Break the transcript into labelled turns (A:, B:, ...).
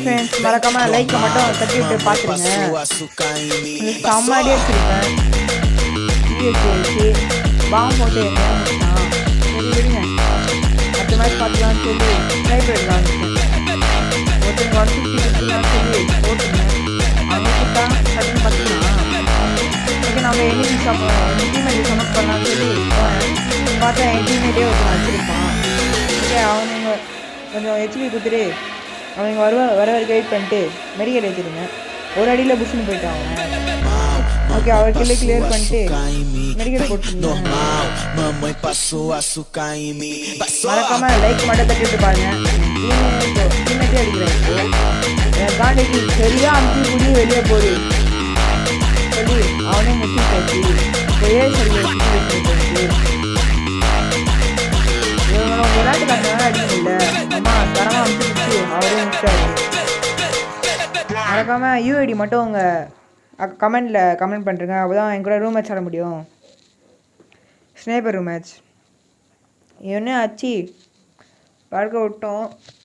A: Friends மறக்காமல் லைக்கை மட்டும் தட்டி விட்டு பார்த்துருங்க. செம்மாடி வச்சுருப்பேன் வச்சு பாம்பு போட்டு முடிச்சான். சரி விடுங்க, அடுத்த மேட்ச் பார்த்துக்கலான்னு சொல்லி லைப்ரரி ஒருத்தங்க 150 சொல்லி போட்டுருங்க. அவங்களுக்கு தான் சட்டன் பார்த்துக்கலாம். ஓகே, நம்ம எனிமி டீம்மேட் சமஸ் பண்ணலான்னு சொல்லி போனேன். பார்த்தா என் டீம்மேட்டே ஒருத்தன் வச்சுருப்பான். ஓகே, அவனுங்க கொஞ்சம் ஹெச்பி கொடுத்துட்டு அவங்க வர வரைக்கும் வெயிட் பண்ணிட்டு மெடிக்கல் ஏற்றிடுங்க. ஒரு அடியில் புஷ்னு போயிட்டான் அவன். ஓகே, அவர் கில்லை கிளியர் பண்ணிட்டு மெடிக்கல் போட்டுருந்தேன். மறக்காமல் லைக் மட்டும் தட்டிட்டு பாருங்க. டீம்மேட்டே அடிக்கிறேன். காண்டிக்கு சரியாக அமுத்தி குடி வெளியே போடு சொல்லி அவனே முடிச்சு பெரிய சொல்லி இவங்களும் விளையாட்டுக்காரனால அடிக்க இல்லை. அம்மா தரமாக அமுச்சு அவரே முடிச்சாரு. மறக்காமல் யூஐடி மட்டும் உங்கள் கமெண்ட் பண்ணுறேங்க. அப்போ தான் என் கூட ரூம் மேட்ச் ஆட முடியும். ஸ்னேப்பர் ரூம் மேட்ச் என்ன ஆச்சு பார்க்க விட்டோம்.